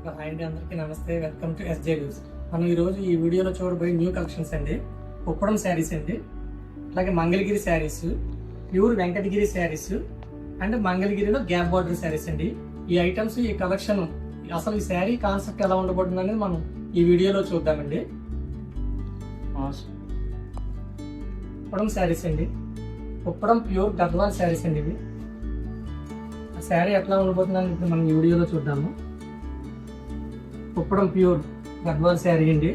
Hi అండి, అందరికీ నమస్తే. Welcome to SJ news. మనం ఈరోజు ఈ వీడియోలో చూడబోయే న్యూ కలెక్షన్స్ అండి. కుప్పడం శారీస్ అండి, అలాగే మంగళగిరి శారీస్, ప్యూర్ వెంకటగిరి శారీస్ అండ్ మంగళగిరిలో గ్యాప్ బార్డర్ శారీస్ అండి. ఈ ఐటమ్స్, ఈ కలెక్షన్, అసలు ఈ శారీ కాన్సెప్ట్ ఎలా ఉండబోతుంది అనేది మనం ఈ వీడియోలో చూద్దామండి. కుప్పడం శారీస్ అండి, కుప్పడం ప్యూర్ గద్వాల్ శారీస్ అండి. ఇవి ఆ శారీ ఎట్లా ఉండబోతుందని ఇప్పుడు మనం ఈ వీడియోలో చూద్దాము. కుప్పడం ప్యూర్ గద్వాల్ శారీ అండి.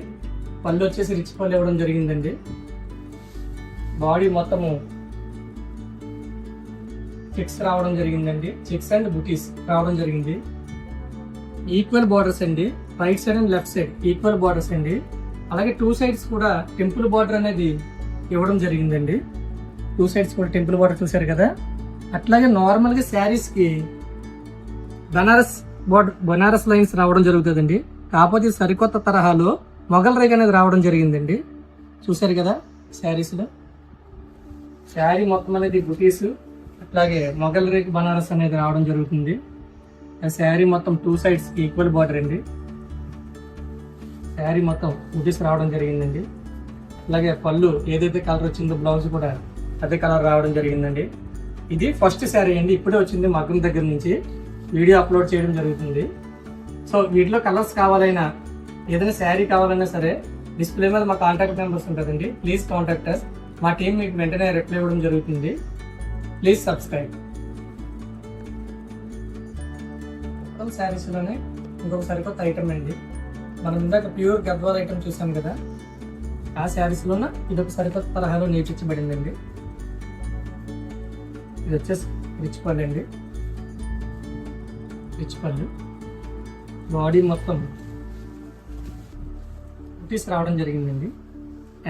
పళ్ళు వచ్చేసి రిచ్ పళ్ళు ఇవ్వడం జరిగిందండి. బాడీ మొత్తము చెక్స్ రావడం జరిగిందండి. చెక్స్ అండ్ బుటీస్ రావడం జరిగింది. ఈక్వల్ బార్డర్స్ అండి, right side and left side equal borders అండి. అలాగే టూ సైడ్స్ కూడా టెంపుల్ బార్డర్ అనేది ఇవ్వడం జరిగిందండి. టూ సైడ్స్ కూడా టెంపుల్ బార్డర్ చూసారు కదా. అట్లాగే నార్మల్గా శారీస్కి బనారస్ లైన్స్ రావడం జరుగుతుందండి. కాకపోతే సరికొత్త తరహాలో మొగల్ రేగ్ అనేది రావడం జరిగిందండి. చూసారు కదా శారీస్లో. శారీ మొత్తం అనేది బుటీస్, అట్లాగే మొగల్ రేగ్ బనారస్ అనేది రావడం జరుగుతుంది. శారీ మొత్తం టూ సైడ్స్ ఈక్వల్ బార్డర్ అండి. శారీ మొత్తం బుటీస్ రావడం జరిగిందండి. అలాగే పళ్ళు ఏదైతే కలర్ వచ్చిందో బ్లౌజ్ కూడా అదే కలర్ రావడం జరిగిందండి. ఇది ఫస్ట్ శారీ అండి, ఇప్పుడే వచ్చింది మగ్గం దగ్గర నుంచి. వీడియో అప్లోడ్ చేయడం జరుగుతుంది. సో వీటిలో కలర్స్ కావాలైనా, ఏదైనా శారీ కావాలన్నా సరే డిస్ప్లే మీద మా కాంటాక్ట్ నెంబర్స్ ఉంటుందండి. Please contact us. మా టీం మీకు వెంటనే రిప్లై ఇవ్వడం జరుగుతుంది. Please subscribe. మొత్తం శారీస్లోనే ఇంకొక సరికొత్త ఐటమ్ అండి. మనం ఇందాక ప్యూర్ గద్వాల్ ఐటమ్ చూసాం కదా, ఆ శారీస్లోన ఇదొక సరికొత్త తరహాలో నేర్పించబడిందండి. ఇది వచ్చేసి రిచ్ పళ్ళు అండి. రిచ్ పళ్ళు, బాడీ మొత్తం బుటీస్ రావడం జరిగిందండి.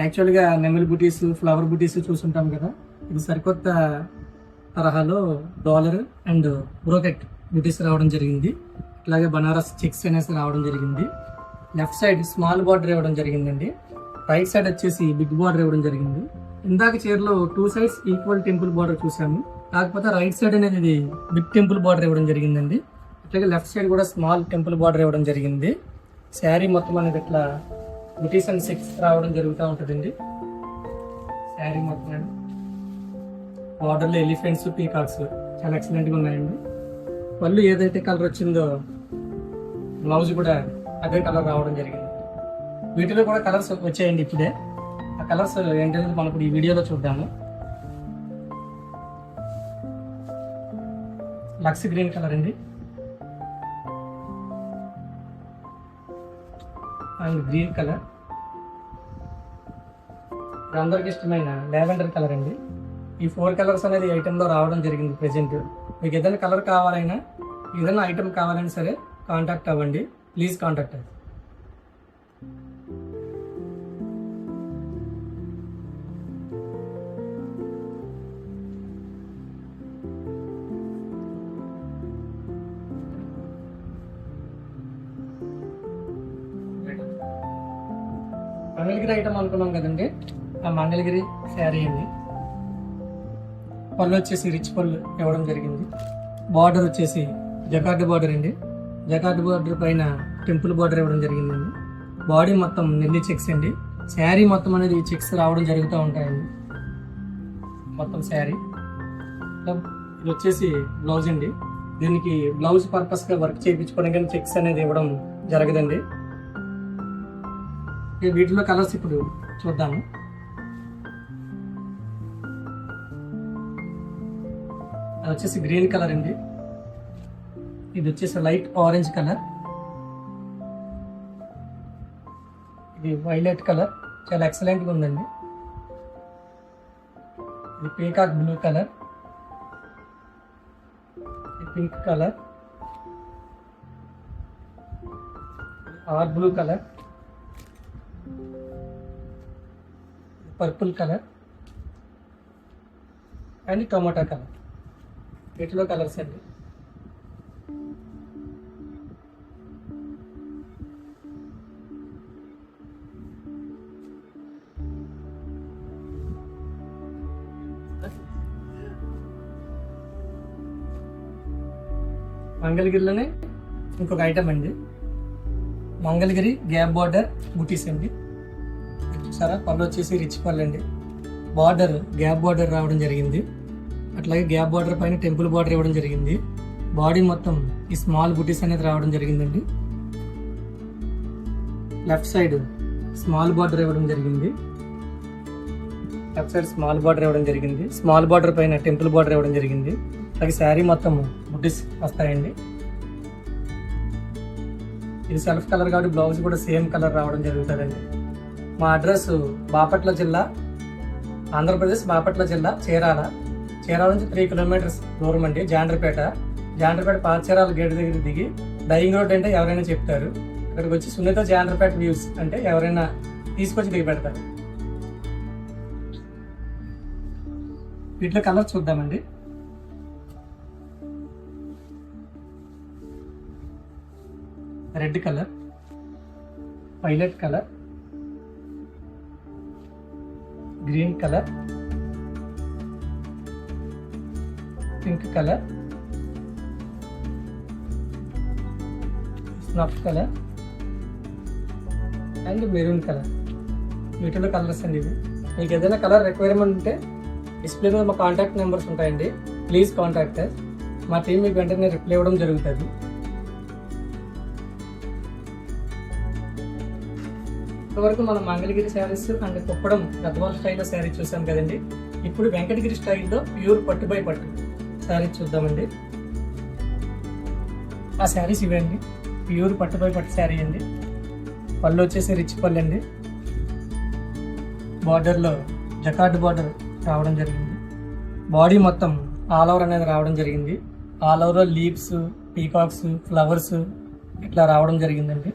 యాక్చువల్గా నెమలి బుటీస్, ఫ్లవర్ బుటీస్ చూసుంటాం కదా. ఇది సరికొత్త తరహాలో డాలర్ అండ్ బ్రోకెట్ బుటీస్ రావడం జరిగింది. అలాగే బనారస్ చెక్స్ అనేసి రావడం జరిగింది. లెఫ్ట్ సైడ్ స్మాల్ బార్డర్ ఇవ్వడం జరిగిందండి. రైట్ సైడ్ వచ్చేసి బిగ్ బార్డర్ ఇవ్వడం జరిగింది. ఇందాక చీరలో two sides equal temple border చూసాము, కాకపోతే రైట్ సైడ్ అనేది బిగ్ టెంపుల్ బార్డర్ ఇవ్వడం జరిగిందండి. అట్లాగే లెఫ్ట్ సైడ్ కూడా స్మాల్ టెంపుల్ బార్డర్ ఇవ్వడం జరిగింది. శారీ మొత్తం అనేది ఇట్లా బుటీస్ అండ్ చెక్స్ రావడం జరుగుతూ ఉంటుందండి. శారీ మొత్తం బార్డర్లో ఎలిఫెంట్స్, పీకాక్స్ చాలా ఎక్సలెంట్గా ఉన్నాయండి. పళ్ళు ఏదైతే కలర్ వచ్చిందో బ్లౌజ్ కూడా అదే కలర్ రావడం జరిగింది. వీటిలో కూడా కలర్స్ వచ్చాయండి ఇప్పుడే. ఆ కలర్స్ ఏంటనేది మనం ఇప్పుడు ఈ వీడియోలో చూద్దాము. లక్స్ గ్రీన్ కలర్ అండి, అండ్ గ్రీన్ కలర్, అందరికి ఇష్టమైన లావెండర్ కలర్ అండి. ఈ 4 కలర్స్ అనేది ఐటెంలో రావడం జరిగింది ప్రెజెంట్. మీకు ఏదైనా కలర్ కావాలైనా, ఏదైనా ఐటెం కావాలైనా సరే కాంటాక్ట్ అవ్వండి. ప్లీజ్ కాంటాక్ట్ అవ్వండి. మంగళగిరి ఐటమ్ అనుకున్నాం కదండి, ఆ మంగళగిరి శారీ అండి. పళ్ళు వచ్చేసి రిచ్ పళ్ళు ఇవ్వడం జరిగింది. బార్డర్ వచ్చేసి జకార్డ్ బార్డర్ అండి. జకార్డ్ బార్డర్ పైన టెంపుల్ బార్డర్ ఇవ్వడం జరిగిందండి. బాడీ మొత్తం నెల్లి చెక్స్ అండి. శారీ మొత్తం అనేది చెక్స్ రావడం జరుగుతూ ఉంటాయండి. మొత్తం శారీ ఇది వచ్చేసి బ్లౌజ్ అండి. దీనికి బ్లౌజ్ పర్పస్గా వర్క్ చేయించుకోవడం కానీ చెక్స్ అనేది ఇవ్వడం జరగదండి. వీటిలో కలర్స్ ఇప్పుడు చూద్దాము. అది వచ్చేసి గ్రీన్ కలర్ అండి. ఇది వచ్చేసి లైట్ ఆరెంజ్ కలర్. ఇది వైలెట్ కలర్, చాలా ఎక్సలెంట్గా ఉందండి. ఇది పీకాక్ బ్లూ కలర్, ఇది pink colour, or blue colour, purple colour and tomato colour. వీటిలో కలర్స్ అండి. మంగళగిరిలోనే ఇంకొక ఐటమ్ అండి. మంగళగిరి గ్యాప్ బార్డర్ బుటీస్ అండి. చూసారా, పళ్ళు వచ్చేసి రిచ్ పళ్ళు అండి. బార్డర్ గ్యాప్ బార్డర్ రావడం జరిగింది. అట్లాగే గ్యాప్ బార్డర్ పైన టెంపుల్ బార్డర్ ఇవ్వడం జరిగింది. బాడీ మొత్తం ఈ స్మాల్ బుటీస్ అనేది రావడం జరిగిందండి. లెఫ్ట్ సైడ్ స్మాల్ బార్డర్ ఇవ్వడం జరిగింది. స్మాల్ బార్డర్ పైన టెంపుల్ బార్డర్ ఇవ్వడం జరిగింది. అలాగే శారీ మొత్తం బుటీస్ వస్తాయండి. ఇది సెల్ఫ్ కలర్ కాబట్టి బ్లౌజ్ కూడా సేమ్ కలర్ రావడం జరుగుతుందండి. మా అడ్రస్ బాపట్ల జిల్లా, ఆంధ్రప్రదేశ్ బాపట్ల జిల్లా చీరాల నుంచి 3 కిలోమీటర్స్ దూరం అండి. జాండ్రపేట పాచీరాల గేట్ దగ్గర దిగి డైయింగ్ రోడ్ అంటే ఎవరైనా చెప్తారు. ఇక్కడికి వచ్చి సునీత జాండ్రపేట వ్యూస్ అంటే ఎవరైనా తీసుకొచ్చి దిగి పెడతారు. వీటిలో కలర్ చూద్దామండి. Red colour, violet colour, green colour, pink colour, snuff colour and maroon colour. వీటిలో కలర్స్ అండి ఇవి. మీకు ఏదైనా కలర్ రిక్వైర్మెంట్ ఉంటే డిస్ప్లే మీద మా కాంటాక్ట్ నెంబర్స్ ఉంటాయండి. Please contact us. మా టీం మీకు వెంటనే రిప్లై ఇవ్వడం జరుగుతుంది. ఇప్పటివరకు మనం మంగళగిరి శారీస్ అండ్ కుప్పడం గద్వాల్ స్టైల్లో శారీ చూసాం కదండి. ఇప్పుడు వెంకటగిరి స్టైల్లో ప్యూర్ పట్టు బై పట్టు శారీస్ చూద్దామండి. ఆ శారీస్ ఇవండి. ప్యూర్ పట్టు బై పట్టు శారీ అండి. పళ్ళు వచ్చేసి రిచ్ పళ్ళు అండి. బార్డర్లో జకార్డ్ బార్డర్ రావడం జరిగింది. బాడీ మొత్తం ఆల్ ఓవర్ అనేది రావడం జరిగింది. All over leaves, peacocks, flowers ఇట్లా రావడం జరిగిందండి.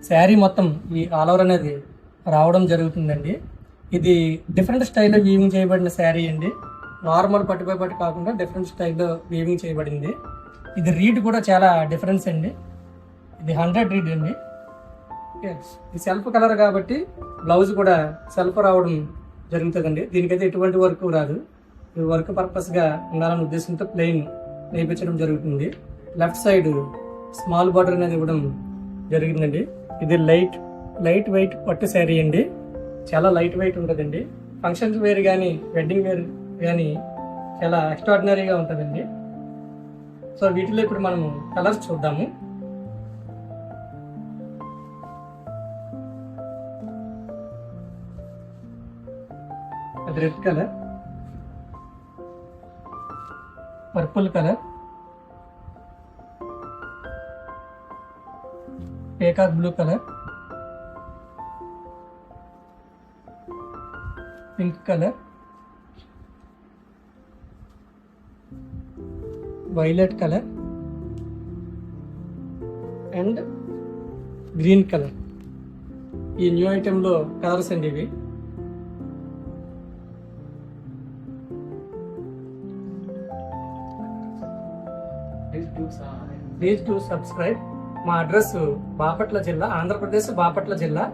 శారీ మొత్తం ఈ ఆల్ ఓవర్ అనేది రావడం జరుగుతుందండి. ఇది డిఫరెంట్ స్టైల్లో వీవింగ్ చేయబడిన శారీ అండి. నార్మల్ పట్టుపై పట్టు కాకుండా డిఫరెంట్ స్టైల్లో వీవింగ్ చేయబడింది. ఇది రీడ్ కూడా చాలా డిఫరెన్స్ అండి. ఇది 100 రీడ్ అండి. ఇది సెల్ఫ్ కలర్ కాబట్టి బ్లౌజ్ కూడా సెల్ఫ్ రావడం జరుగుతుందండి. దీనికైతే ఎటువంటి వర్క్ రాదు. ఇది వర్క్ పర్పస్గా ఉండాలనే ఉద్దేశంతో ప్లెయిన్ వేయించడం జరుగుతుంది. లెఫ్ట్ సైడ్ స్మాల్ బార్డర్ అనేది ఇవ్వడం జరిగిందండి. ఇది లైట్ వెయిట్ పట్టు శారీ అండి. చాలా లైట్ వెయిట్ ఉంటుందండి. ఫంక్షన్స్ వేర్ కానీ వెడ్డింగ్ వేర్ కానీ చాలా ఎక్స్ట్రాడినరీగా ఉంటుందండి. సో వీటిలో ఇప్పుడు మనం కలర్స్ చూద్దాము. అది red colour, purple colour, peacock blue colour, pink colour, violet colour and green colour. ఈ న్యూ ఐటెంలో కలర్స్ అండి ఇవి. Please to subscribe. మా అడ్రస్ బాపట్ల జిల్లా, ఆంధ్రప్రదేశ్ బాపట్ల జిల్లా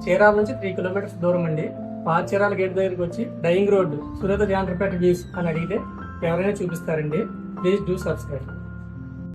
చీరాల నుంచి 3 కిలోమీటర్స్ దూరం అండి. పాచీరాల గేట్ దగ్గరికి వచ్చి dyeing road Sunitha Jandrapeta views అని అడిగితే ఎవరైనా చూపిస్తారండి. Please do subscribe.